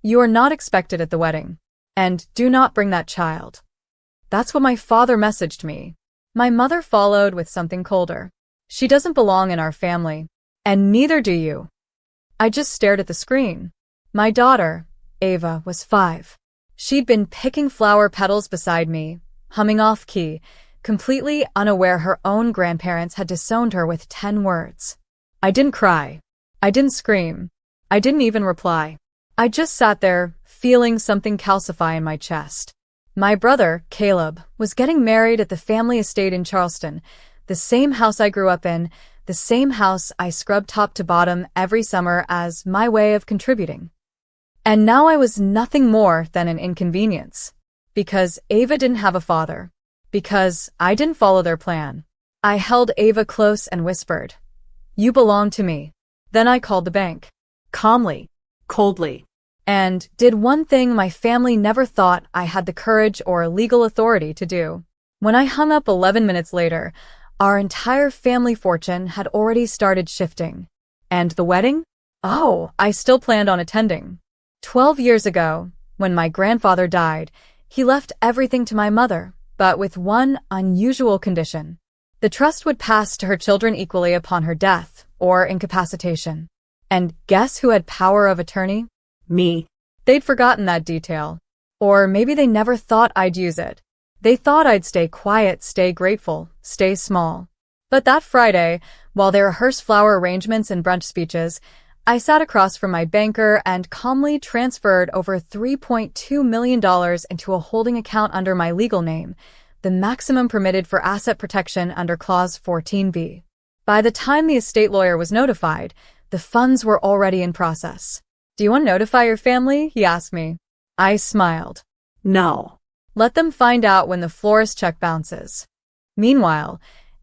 You are not expected at the wedding. And do not bring that child. That's what my father messaged me. My mother followed with something colder. She doesn't belong in our family. And neither do you. I just stared at the screen. My daughter, Ava, was 5. She'd been picking flower petals beside me, humming off-key, completely unaware her own grandparents had disowned her with 10 words. I didn't cry. I didn't scream. I didn't even reply. I just sat there, feeling something calcify in my chest. My brother, Caleb, was getting married at the family estate in Charleston, the same house I grew up in, the same house I scrubbed top to bottom every summer as my way of contributing. And now I was nothing more than an inconvenience. Because Ava didn't have a father. Because I didn't follow their plan. I held Ava close and whispered, "You belong to me." Then I called the bank. Calmly. Coldly. And did one thing my family never thought I had the courage or legal authority to do. When I hung up 11 minutes later, our entire family fortune had already started shifting. And the wedding? Oh, I still planned on attending. 12 years ago, when my grandfather died, he left everything to my mother, but with one unusual condition. The trust would pass to her children equally upon her death or incapacitation. And guess who had power of attorney? Me. They'd forgotten that detail. Or maybe they never thought I'd use it. They thought I'd stay quiet, stay grateful, stay small. But that Friday, while they rehearsed flower arrangements and brunch speeches, I sat across from my banker and calmly transferred over $3.2 million into a holding account under my legal name, the maximum permitted for asset protection under Clause 14b. By the time the estate lawyer was notified, the funds were already in process. "Do you want to notify your family?" he asked me. I smiled. "No. Let them find out when the florist check bounces." Meanwhile,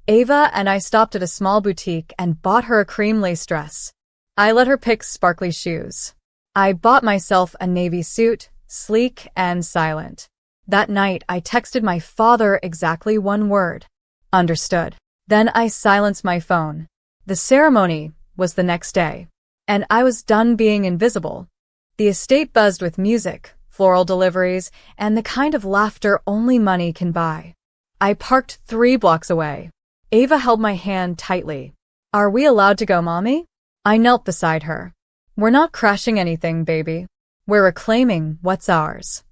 Ava and I stopped at a small boutique and bought her a cream lace dress. I let her pick sparkly shoes. I bought myself a navy suit, sleek and silent. That night, I texted my father exactly one word. Understood. Then I silenced my phone. The ceremony was the next day, and I was done being invisible. The estate buzzed with music, floral deliveries, and the kind of laughter only money can buy. I parked 3 blocks away. Ava held my hand tightly. "Are we allowed to go, Mommy?" I knelt beside her. "We're not crashing anything, baby. We're reclaiming what's ours."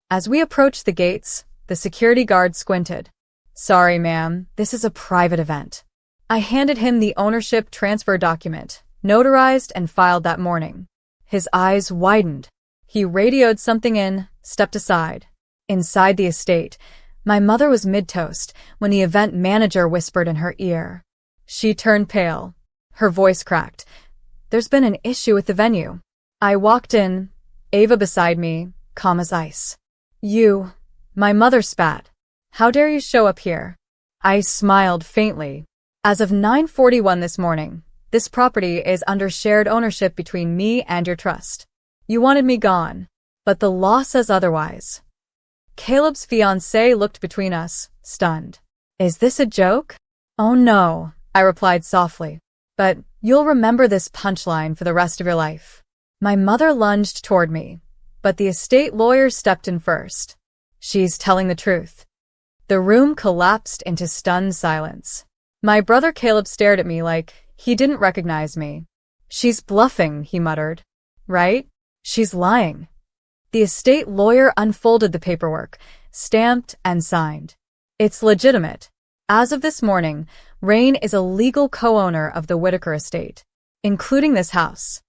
As we approached the gates, the security guard squinted. "Sorry, ma'am, this is a private event." I handed him the ownership transfer document, notarized and filed that morning. His eyes widened. He radioed something in, stepped aside. Inside the estate, my mother was mid-toast when the event manager whispered in her ear. She turned pale. Her voice cracked. "There's been an issue with the venue." I walked in, Ava beside me, calm as ice. "You," my mother spat. "How dare you show up here?" I smiled faintly. "As of 9:41 this morning, this property is under shared ownership between me and your trust. You wanted me gone, but the law says otherwise." Caleb's fiancé looked between us, stunned. "Is this a joke?" "Oh no," I replied softly. "But you'll remember this punchline for the rest of your life." My mother lunged toward me, but the estate lawyer stepped in first. "She's telling the truth." The room collapsed into stunned silence. My brother Caleb stared at me like he didn't recognize me. "She's bluffing," he muttered. "Right? She's lying." The estate lawyer unfolded the paperwork, stamped and signed. "It's legitimate. As of this morning, Rain is a legal co-owner of the Whitaker estate, including this house."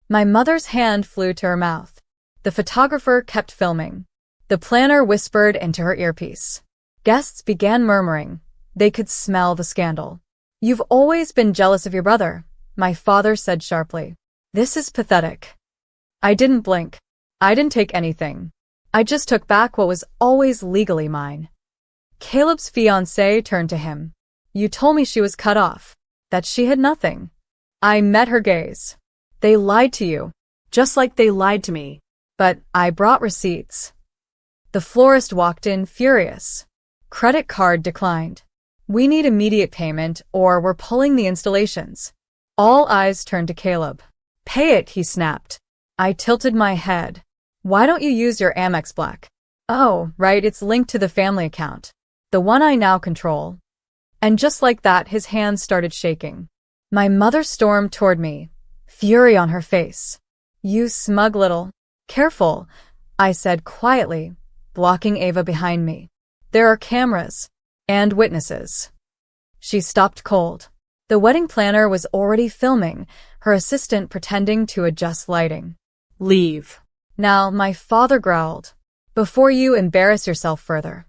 My mother's hand flew to her mouth. The photographer kept filming. The planner whispered into her earpiece. Guests began murmuring. They could smell the scandal. "You've always been jealous of your brother," my father said sharply. "This is pathetic." I didn't blink. I didn't take anything. I just took back what was always legally mine. Caleb's fiancé turned to him. "You told me she was cut off, that she had nothing." I met her gaze. "They lied to you, just like they lied to me." But I brought receipts. The florist walked in furious. "Credit card declined. We need immediate payment or we're pulling the installations." All eyes turned to Caleb. "Pay it," he snapped. I tilted my head. Why don't you use your Amex Black? Oh, right, it's linked to the family account. The one I now control. And just like that, his hands started shaking. My mother stormed toward me, fury on her face. You smug little. Careful, I said quietly, blocking Ava behind me. There are cameras and witnesses. She stopped cold. The wedding planner was already filming, her assistant pretending to adjust lighting. Leave. Now, my father growled. Before you embarrass yourself further.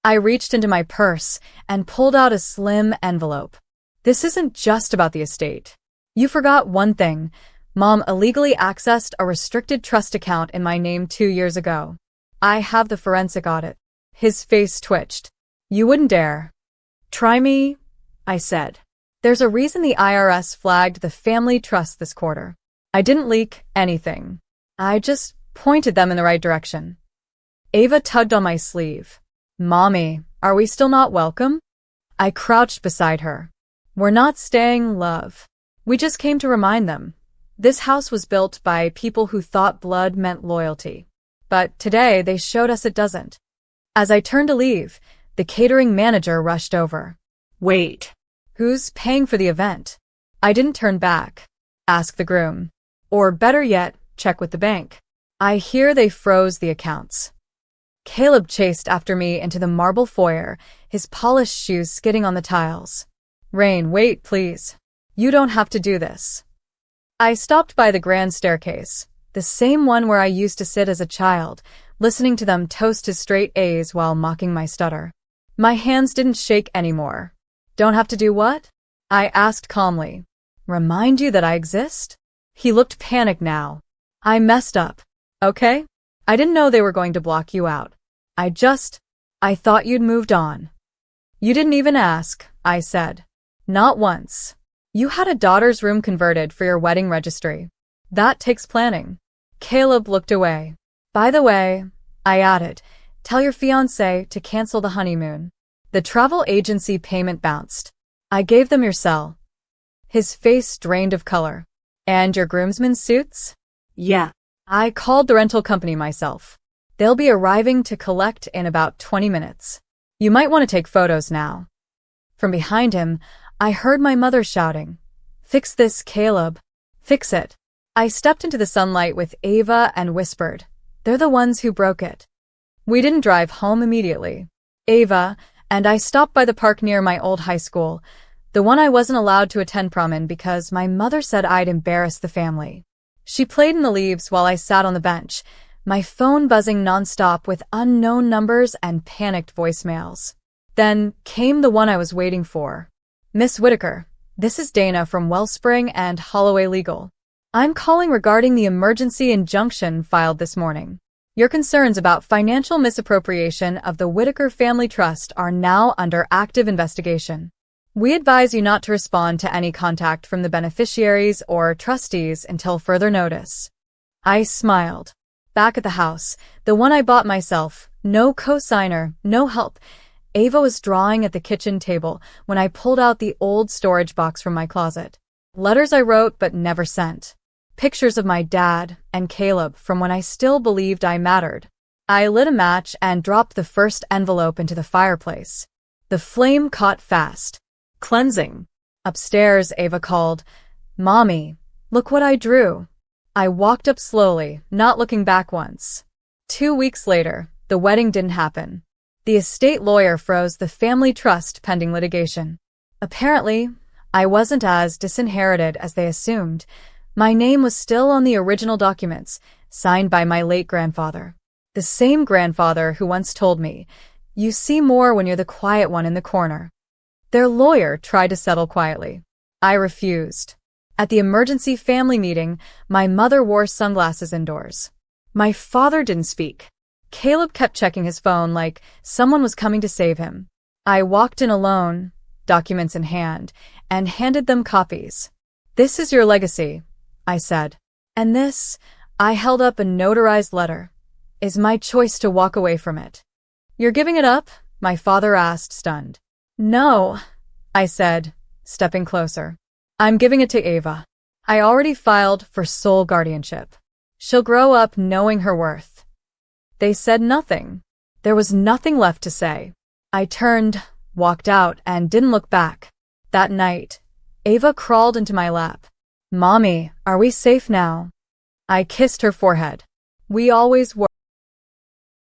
I reached into my purse and pulled out a slim envelope. This isn't just about the estate. You forgot one thing. Mom illegally accessed a restricted trust account in my name 2 years ago. I have the forensic audit. His face twitched. You wouldn't dare. Try me, I said. There's a reason the IRS flagged the family trust this quarter. I didn't leak anything. I just pointed them in the right direction. Ava tugged on my sleeve. Mommy, are we still not welcome? I crouched beside her. We're not staying, love. We just came to remind them. This house was built by people who thought blood meant loyalty. But today they showed us it doesn't. As I turned to leave, the catering manager rushed over. Wait. Who's paying for the event? I didn't turn back. Ask the groom. Or better yet, check with the bank. I hear they froze the accounts. Caleb chased after me into the marble foyer, his polished shoes skidding on the tiles. Rain, wait, please. You don't have to do this. I stopped by the grand staircase, the same one where I used to sit as a child, listening to them toast his straight A's while mocking my stutter. My hands didn't shake anymore. Don't have to do what? I asked calmly. Remind you that I exist? He looked panicked now. I messed up. Okay? I didn't know they were going to block you out. I thought you'd moved on. You didn't even ask, I said. Not once. You had a daughter's room converted for your wedding registry. That takes planning. Caleb looked away. By the way, I added, tell your fiancé to cancel the honeymoon. The travel agency payment bounced. I gave them your cell. His face drained of color. And your groomsmen's suits? Yeah. I called the rental company myself. They'll be arriving to collect in about 20 minutes. You might want to take photos now. From behind him, I heard my mother shouting, Fix this, Caleb. Fix it. I stepped into the sunlight with Ava and whispered, They're the ones who broke it. We didn't drive home immediately. Ava and I stopped by the park near my old high school, the one I wasn't allowed to attend prom in because my mother said I'd embarrass the family. She played in the leaves while I sat on the bench, my phone buzzing nonstop with unknown numbers and panicked voicemails. Then came the one I was waiting for. Miss Whitaker, this is Dana from Wellspring and Holloway Legal. I'm calling regarding the emergency injunction filed this morning. Your concerns about financial misappropriation of the Whitaker Family Trust are now under active investigation. We advise you not to respond to any contact from the beneficiaries or trustees until further notice. I smiled. Back at the house, the one I bought myself, no cosigner, no help. Ava was drawing at the kitchen table when I pulled out the old storage box from my closet. Letters I wrote but never sent. Pictures of my dad and Caleb from when I still believed I mattered. I lit a match and dropped the first envelope into the fireplace. The flame caught fast. Cleansing. Upstairs, Ava called, Mommy, look what I drew. I walked up slowly, not looking back once. 2 weeks later, the wedding didn't happen. The estate lawyer froze the family trust pending litigation. Apparently, I wasn't as disinherited as they assumed. My name was still on the original documents, signed by my late grandfather. The same grandfather who once told me, You see more when you're the quiet one in the corner. Their lawyer tried to settle quietly. I refused. At the emergency family meeting, my mother wore sunglasses indoors. My father didn't speak. Caleb kept checking his phone like someone was coming to save him. I walked in alone, documents in hand, and handed them copies. This is your legacy, I said. And this, I held up a notarized letter, is my choice to walk away from it. You're giving it up? My father asked, stunned. No, I said, stepping closer. I'm giving it to Ava. I already filed for sole guardianship. She'll grow up knowing her worth." They said nothing. There was nothing left to say. I turned, walked out, and didn't look back. That night, Ava crawled into my lap. "Mommy, are we safe now?" I kissed her forehead. "We always were."